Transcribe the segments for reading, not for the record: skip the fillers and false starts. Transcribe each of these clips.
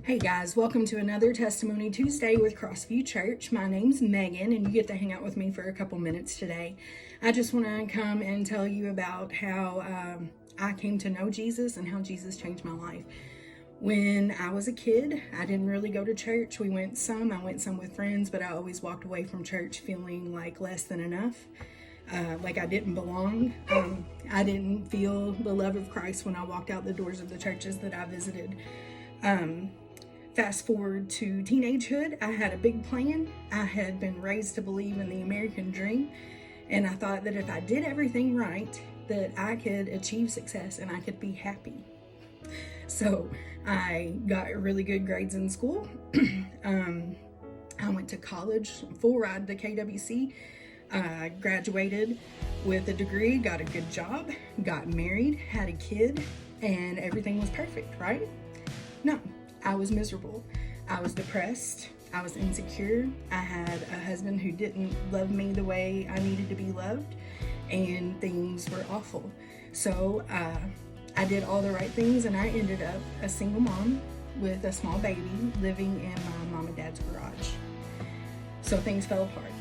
Hey guys, welcome to another Testimony Tuesday with CrossView Church. My name's Megan, and you get to hang out with me for a couple minutes today. I just want to come and tell you about how I came to know Jesus and how Jesus changed my life. When I was a kid, I didn't really go to church. I went some with friends, but I always walked away from church feeling like less than enough. Like I didn't belong. I didn't feel the love of Christ when I walked out the doors of the churches that I visited. Fast forward to teenagehood, I had a big plan. I had been raised to believe in the American dream, and I thought that if I did everything right, that I could achieve success and I could be happy. So I got really good grades in school. I went to college, full ride to KWC. I graduated with a degree, got a good job, got married, had a kid, and everything was perfect, right? No, I was miserable. I was depressed. I was insecure. I had a husband who didn't love me the way I needed to be loved, and things were awful. So I did all the right things, and I ended up a single mom with a small baby living in my mom and dad's garage. So things fell apart.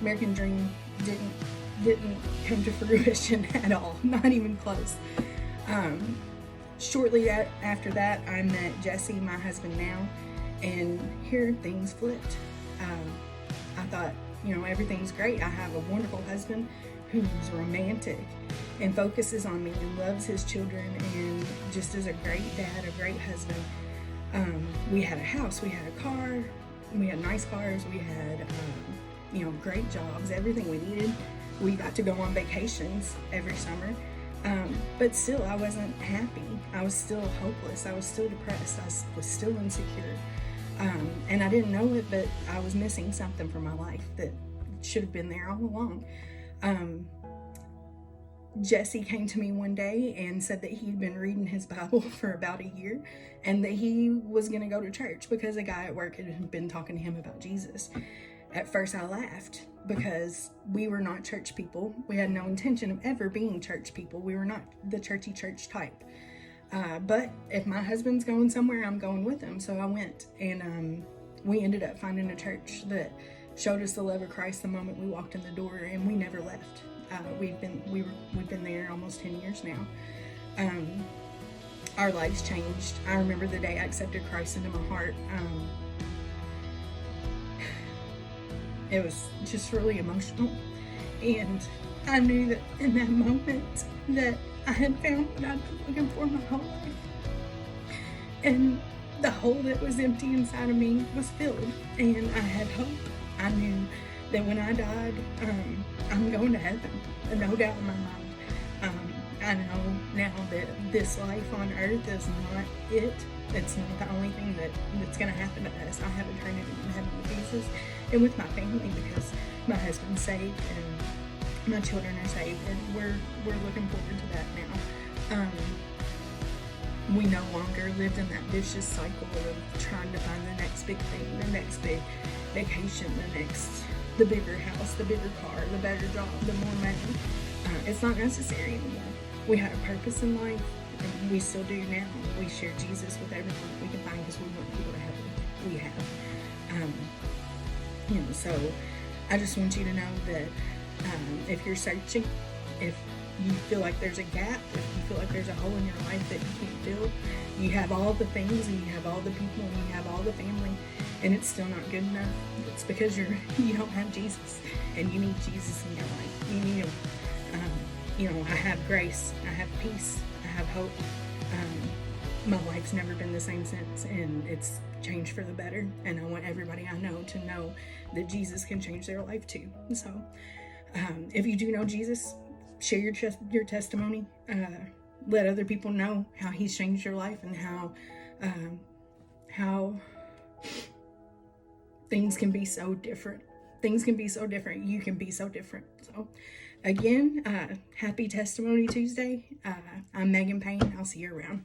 American dream didn't come to fruition at all, not even close. Shortly after that, I met Jesse, my husband now, and here things flipped. I thought, everything's great. I have a wonderful husband who's romantic and focuses on me and loves his children and just is a great dad, a great husband. We had a house, we had a car, we had nice cars, we had, great jobs, everything we needed. We got to go on vacations every summer. But still, I wasn't happy. I was still hopeless. I was still depressed. I was still insecure. And I didn't know it, but I was missing something from my life that should have been there all along. Jesse came to me one day and said that he'd been reading his Bible for about a year and that he was going to go to church because a guy at work had been talking to him about Jesus. At first, I laughed because we were not church people. We had no intention of ever being church people. We were not the churchy church type. But if my husband's going somewhere, I'm going with him. So I went, and we ended up finding a church that showed us the love of Christ the moment we walked in the door, and we never left. We've been there almost 10 years now. Our lives changed. I remember the day I accepted Christ into my heart. It was just really emotional, and I knew that in that moment that I had found what I'd been looking for my whole life, and the hole that was empty inside of me was filled, and I had hope. I knew that when I died, I'm going to heaven, no doubt in my mind. I know now that this life on earth is not it. It's not the only thing that's going to happen to us. I have eternity in heaven with Jesus and with my family because my husband's saved and my children are saved, and we're looking forward to that now. We no longer lived in that vicious cycle of trying to find the next big thing, the next big vacation, the bigger house, the bigger car, the better job, the more money. It's not necessary anymore. We had a purpose in life, and we still do now. We share Jesus with everything we can find because we want people to have what we have. So I just want you to know that if you're searching, if you feel like there's a gap, if you feel like there's a hole in your life that you can't fill, you have all the things and you have all the people and you have all the family, and it's still not good enough. It's because you don't have Jesus, and you need Jesus in your life. You need him. I have grace, I have peace, I have hope. My life's never been the same since, and it's changed for the better, and I want everybody I know to know that Jesus can change their life too. So if you do know Jesus, share your testimony. Let other people know how he's changed your life and how things can be so different. Things can be so different. You can be so different. So again, happy Testimony Tuesday. I'm Megan Payne. I'll see you around.